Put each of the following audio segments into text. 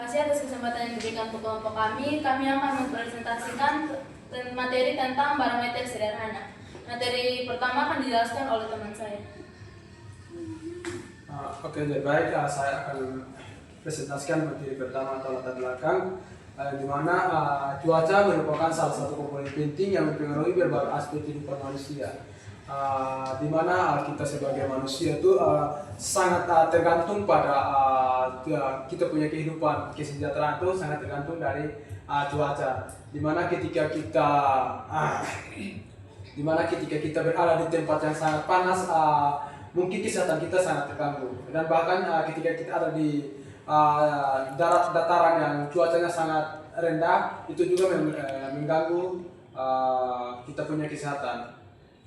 kasih atas kesempatan yang diberikan untuk kelompok kami. Kami akan mempresentasikan materi tentang barometer sederhana. Materi pertama akan dijelaskan oleh teman saya. Oke, baik. Saya akan presentasikan materi pertama atau latar belakang, di mana cuaca merupakan salah satu komponen penting yang mempengaruhi berbagai aspek kehidupan manusia. Di mana kita sebagai manusia itu sangat tergantung pada kita punya kehidupan, kesejahteraan itu sangat tergantung dari cuaca. Di mana ketika kita berada di tempat yang sangat panas, mungkin kesehatan kita sangat terganggu. Dan bahkan ketika kita ada di dataran yang cuacanya sangat rendah, itu juga mengganggu kita punya kesehatan.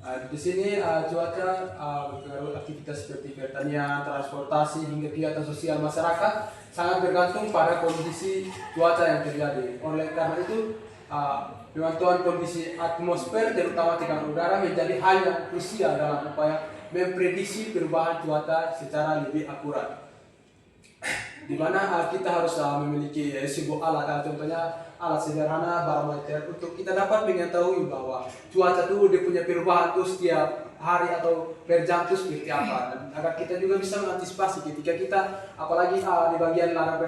Di sini cuaca mempengaruhi aktivitas seperti pertanian, transportasi, hingga kegiatan sosial masyarakat sangat bergantung pada kondisi cuaca yang terjadi. Oleh karena itu, pemantauan kondisi atmosfer terutama tekanan udara menjadi hal yang krusial dalam upaya memprediksi perubahan cuaca secara lebih akurat. Di mana kita harus memiliki sebuah alat, contohnya alat sederhana barometer, untuk kita dapat mengetahui bahwa cuaca itu dia punya perubahan tuh setiap hari atau per jam itu seperti apa, dan agar kita juga bisa mengantisipasi ketika kita apalagi di bagian ladang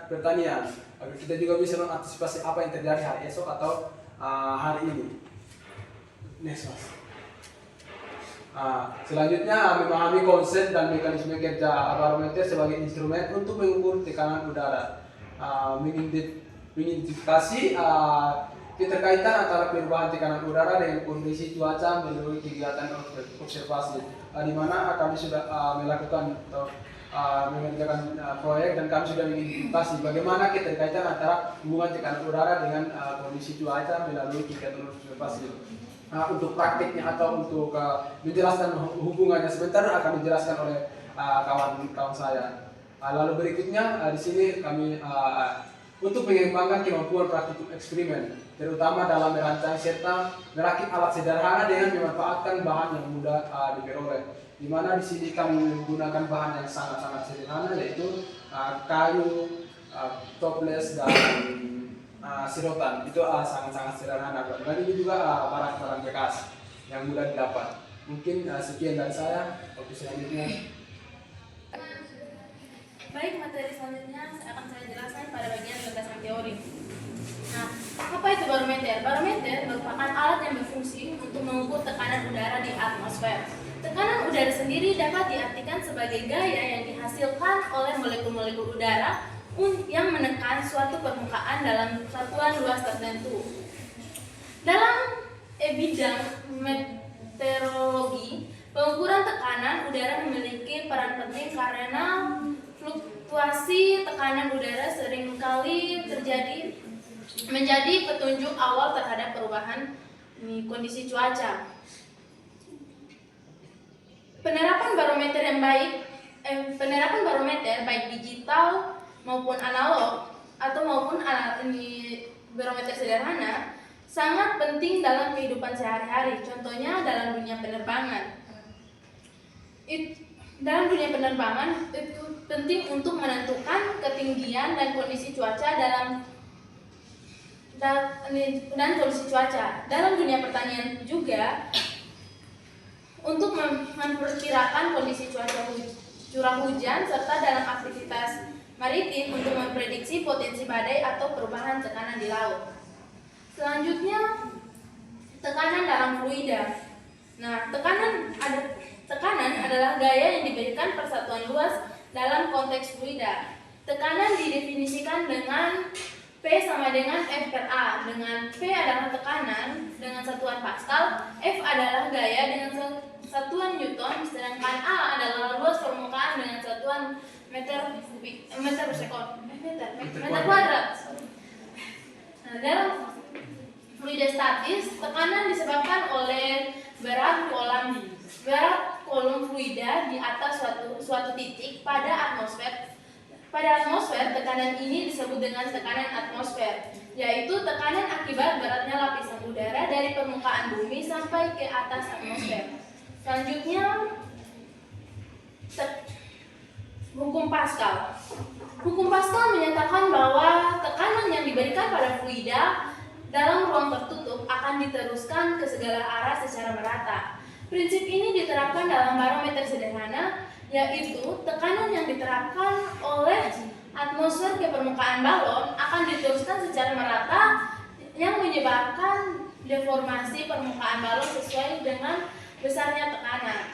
pertanian, agar kita juga bisa mengantisipasi apa yang terjadi hari esok atau hari ini. Next, Mas. Selanjutnya, memahami konsep dan mekanisme kerja barometer sebagai instrumen untuk mengukur tekanan udara, mengidentifikasi keterkaitan antara perubahan tekanan udara dengan kondisi cuaca melalui kegiatan observasi, di mana kami sudah melakukan atau mengerjakan proyek, dan kami sudah mengidentifikasi bagaimana keterkaitan antara hubungan tekanan udara dengan kondisi cuaca melalui kegiatan observasi. Untuk praktiknya atau untuk menjelaskan hubungannya sebentar akan dijelaskan oleh kawan-kawan saya. Lalu berikutnya di sini kami untuk mengembangkan kemampuan praktikum eksperimen, terutama dalam merancang serta merakit alat sederhana dengan memanfaatkan bahan yang mudah diperoleh. Di mana di sini kami menggunakan bahan yang sangat-sangat sederhana, yaitu kayu, toples, dan sedotan. Itu sangat-sangat sederhana, dan ini juga barang-barang bekas yang mudah didapat. Mungkin sekian dari saya. Waktu selanjutnya. Baik, materi selanjutnya akan saya jelaskan pada bagian berdasarkan teori. Nah, apa itu barometer? Barometer merupakan alat yang berfungsi untuk mengukur tekanan udara di atmosfer. Tekanan udara sendiri dapat diartikan sebagai gaya yang dihasilkan oleh molekul-molekul udara yang menekan suatu permukaan dalam satuan luas tertentu. Dalam bidang meteorologi, pengukuran tekanan udara memiliki peran penting karena fluktuasi tekanan udara seringkali menjadi petunjuk awal terhadap perubahan kondisi cuaca. Penerapan barometer baik digital maupun analog maupun barometer sederhana sangat penting dalam kehidupan sehari-hari. Contohnya dalam dunia penerbangan. Dalam dunia penerbangan itu penting untuk menentukan ketinggian dan kondisi cuaca dan kondisi cuaca. Dalam dunia pertanian juga untuk memperkirakan kondisi cuaca curah hujan, serta dalam aktivitas maritim untuk memprediksi potensi badai atau perubahan tekanan di laut. Selanjutnya, tekanan dalam fluida. Nah, tekanan adalah gaya yang diberikan persatuan luas dalam konteks fluida. Tekanan didefinisikan dengan P sama dengan F per A, dengan P adalah tekanan dengan satuan Pascal, F adalah gaya dengan satuan Newton, sedangkan A adalah luas permukaan dengan satuan meter kuadrat. Nah, dalam fluida statis, tekanan disebabkan oleh berat kolom fluida di atas suatu titik pada atmosfer. Pada atmosfer, tekanan ini disebut dengan tekanan atmosfer, yaitu tekanan akibat beratnya lapisan udara dari permukaan bumi sampai ke atas atmosfer. Selanjutnya, hukum Pascal. Hukum Pascal menyatakan bahwa akan diteruskan ke segala arah secara merata. Prinsip ini diterapkan dalam barometer sederhana, yaitu tekanan yang diterapkan oleh atmosfer ke permukaan balon akan diteruskan secara merata yang menyebabkan deformasi permukaan balon sesuai dengan besarnya tekanan.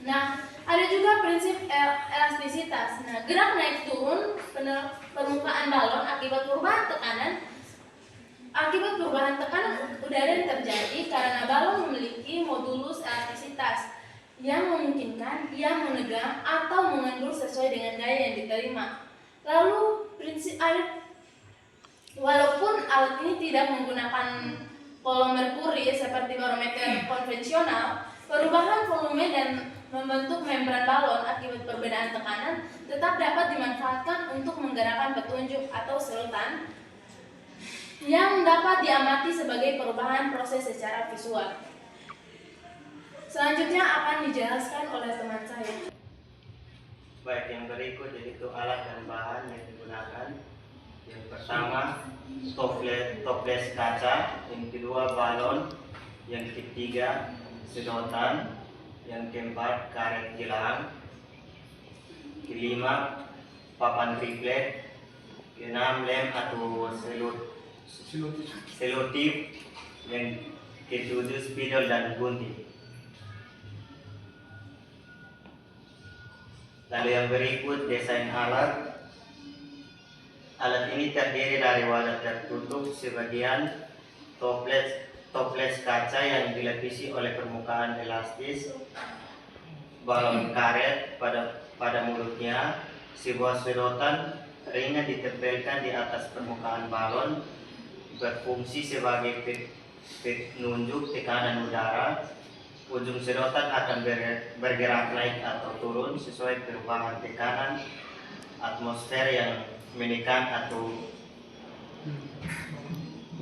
Nah, ada juga prinsip elastisitas. Nah, gerak naik turun permukaan balon akibat perubahan tekanan udara yang terjadi karena balon memiliki modulus elastisitas yang memungkinkan ia menegang atau mengendur sesuai dengan gaya yang diterima. Lalu walaupun alat ini tidak menggunakan kolom merkuri seperti barometer konvensional, perubahan volume dan membentuk membran balon akibat perbedaan tekanan tetap dapat dimanfaatkan untuk menggerakkan petunjuk atau selotan yang dapat diamati sebagai perubahan proses secara visual. Selanjutnya akan dijelaskan oleh teman saya. Baik, yang berikut yaitu alat dan bahan yang digunakan. Yang pertama, toples kaca. Yang kedua, balon. Yang ketiga, sedotan. Yang keempat, karet gelang. Kelima, papan triplet. Keenam, lem atau selotip. Yang ketujuh, spidol dan gunting. Lalu yang berikut, desain alat. Alat ini terdiri dari wadah tertutup sebagian, toples kaca yang dilapisi oleh permukaan elastis, balon karet pada mulutnya, sebuah sedotan ringan ditempelkan di atas permukaan balon, berfungsi sebagai penunjuk tekanan udara. Ujung sedotan akan bergerak naik atau turun sesuai perubahan tekanan atmosfer yang menekan atau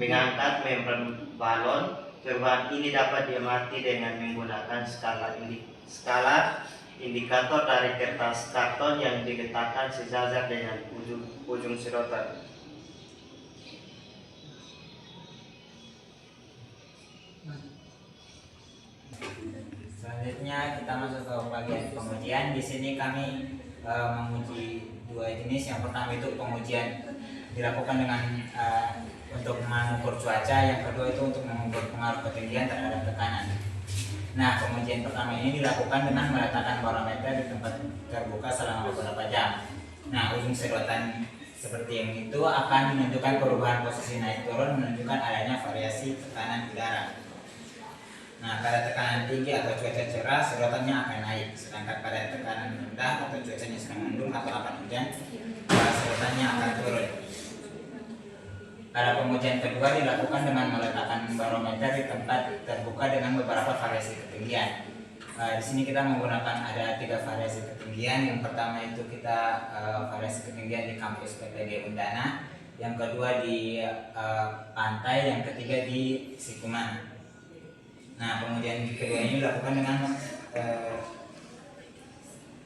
mengangkat membran balon. Perubahan ini dapat diamati dengan menggunakan skala indikator dari kertas karton yang diletakkan sejajar dengan ujung sedotan. Selanjutnya kita masuk ke bagian pengujian. Di sini kami menguji dua jenis. Yang pertama itu pengujian dilakukan dengan untuk mengukur cuaca. Yang kedua itu untuk mengukur pengaruh ketinggian terhadap tekanan. Nah, pengujian pertama ini dilakukan dengan meletakkan barometer di tempat terbuka selama beberapa jam. Nah, ujung sedotan seperti yang itu akan menunjukkan perubahan posisi naik turun, menunjukkan adanya variasi tekanan udara. Nah, pada tekanan tinggi atau cuaca cerah, sedotannya akan naik. Sedangkan pada tekanan rendah atau cuacanya sedang mendung atau akan hujan, sedotannya akan turun. Pada pengujian kedua dilakukan dengan meletakkan barometer di tempat terbuka dengan beberapa variasi ketinggian. Di sini kita menggunakan ada 3 variasi ketinggian. Yang pertama itu kita variasi ketinggian di kampus PTG Undana, yang kedua di pantai, yang ketiga di Sikumana. Nah, pengujian kedua ini dilakukan dengan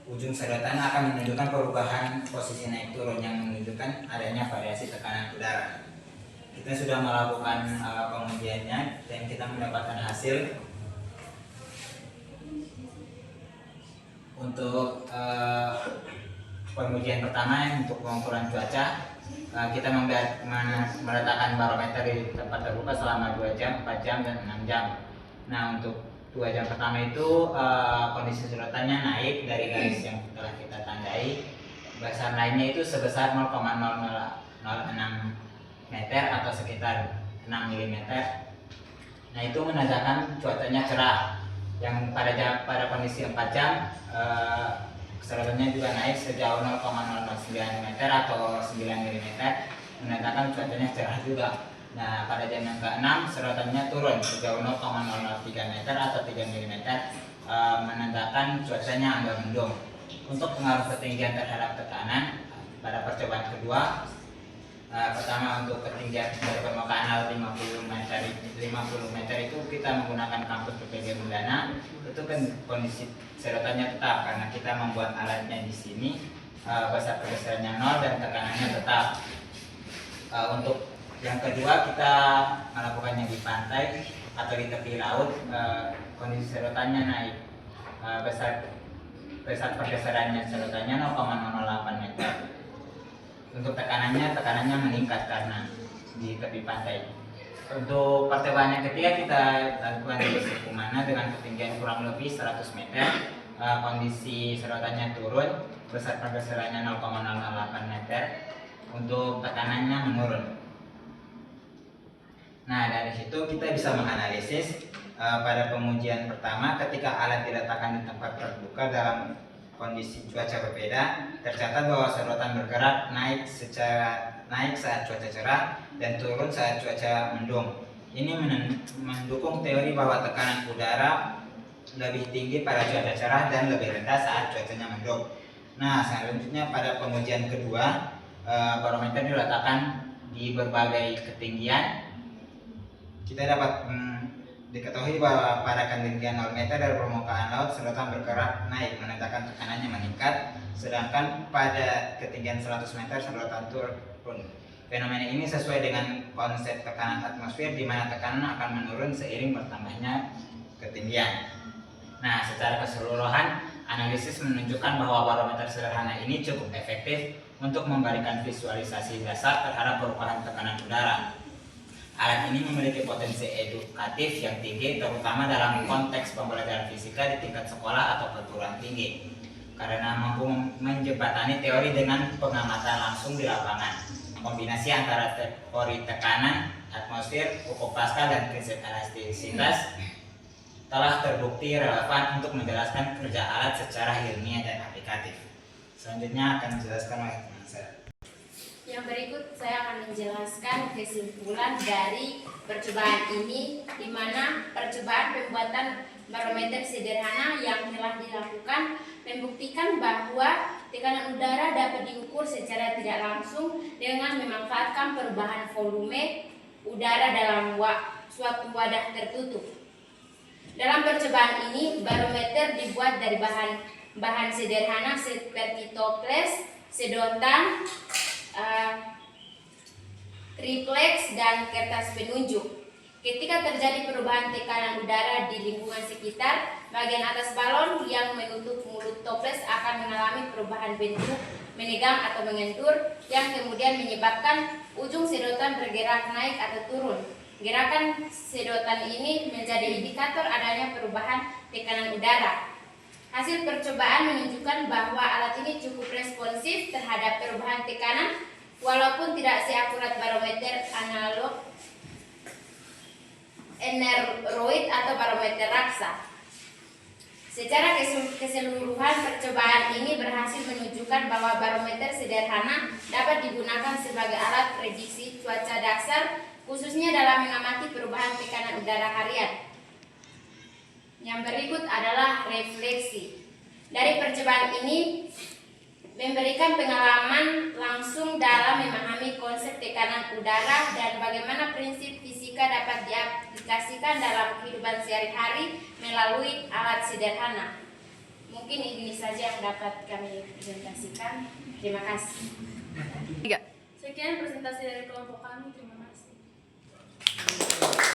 ujung sedotan akan menunjukkan perubahan posisi naik turun yang menunjukkan adanya variasi tekanan udara. Kita sudah melakukan pengujiannya dan kita mendapatkan hasil. Untuk pengujian pertama untuk pengukuran cuaca, kita meletakkan barometer di tempat terbuka selama 2 jam, 4 jam, dan 6 jam. Nah, untuk 2 jam pertama itu kondisi sedotannya naik dari garis yang telah kita tandai. Basan lainnya itu sebesar 0,0006 meter atau sekitar 6 mm. Nah, itu menandakan cuacanya cerah. Yang pada kondisi 4 jam sedotannya juga naik sejauh 0,009 meter atau 9 mm, menandakan cuacanya cerah juga. Nah, pada jam yang ke-6 sedotannya turun sejauh 0,003 meter atau 3 mm, menandakan cuacanya agak mendung. Untuk pengaruh ketinggian terhadap tekanan pada percobaan kedua, pertama untuk ketinggian dari permukaan laut 50 meter itu kita menggunakan kampus PPG Undana. Itu kan kondisi sedotannya tetap karena kita membuat alatnya di sini, besar pergeserannya 0 dan tekanannya tetap. Untuk Yang kedua, kita melakukannya di pantai atau di tepi laut. Kondisi sedotannya naik, besar pergeserannya sedotannya 0,008 meter. Untuk tekanannya meningkat karena di tepi pantai. Untuk percobaan yang ketiga kita lakukan di Sukumana dengan ketinggian kurang lebih 100 meter. Kondisi sedotannya turun, besar pergeserannya 0,008 meter. Untuk tekanannya menurun. Nah, dari situ kita bisa menganalisis pada pengujian pertama ketika alat diletakkan di tempat terbuka dalam kondisi cuaca berbeda, tercatat bahwa sedotan bergerak naik saat cuaca cerah dan turun saat cuaca mendung. Ini mendukung teori bahwa tekanan udara lebih tinggi pada cuaca cerah dan lebih rendah saat cuacanya mendung. Nah, selanjutnya pada pengujian kedua, barometer diletakkan di berbagai ketinggian. Kita dapat diketahui bahwa pada ketinggian 0 meter dari permukaan laut sedotan bergerak naik menandakan tekanannya meningkat, sedangkan pada ketinggian 100 meter sedotan turun. Fenomena ini sesuai dengan konsep tekanan atmosfer di mana tekanan akan menurun seiring bertambahnya ketinggian. Nah, secara keseluruhan analisis menunjukkan bahwa barometer sederhana ini cukup efektif untuk memberikan visualisasi dasar terhadap perubahan tekanan udara. Alat ini memiliki potensi edukatif yang tinggi, terutama dalam konteks pembelajaran fisika di tingkat sekolah atau perguruan tinggi, karena mampu menjembatani teori dengan pengamatan langsung di lapangan. Kombinasi antara teori tekanan atmosfer, ukur Pascal, dan prinsip elastisitas telah terbukti relevan untuk menjelaskan kerja alat secara ilmiah dan aplikatif. Selanjutnya akan dijelaskan oleh teman saya. Yang berikut saya akan menjelaskan kesimpulan dari percobaan ini, di mana percobaan pembuatan barometer sederhana yang telah dilakukan membuktikan bahwa tekanan udara dapat diukur secara tidak langsung dengan memanfaatkan perubahan volume udara dalam suatu wadah tertutup. Dalam percobaan ini, barometer dibuat dari bahan sederhana seperti toples, sedotan, triplex, dan kertas penunjuk. Ketika terjadi perubahan tekanan udara di lingkungan sekitar, bagian atas balon yang menutup mulut toples akan mengalami perubahan bentuk, menegang atau mengendur, yang kemudian menyebabkan ujung sedotan bergerak naik atau turun. Gerakan sedotan ini menjadi indikator adanya perubahan tekanan udara. Hasil percobaan menunjukkan bahwa alat ini cukup responsif terhadap perubahan tekanan, walaupun tidak seakurat barometer analog Eneroid atau barometer raksa. Secara keseluruhan, percobaan ini berhasil menunjukkan bahwa barometer sederhana dapat digunakan sebagai alat prediksi cuaca dasar, khususnya dalam mengamati perubahan tekanan udara harian. Yang berikut adalah refleksi. Dari percobaan ini memberikan pengalaman langsung dalam memahami konsep tekanan udara dan bagaimana prinsip fisika dapat diaplikasikan dalam kehidupan sehari-hari melalui alat sederhana. Mungkin ini saja yang dapat kami presentasikan. Terima kasih. Sekian presentasi dari kelompok kami. Terima kasih.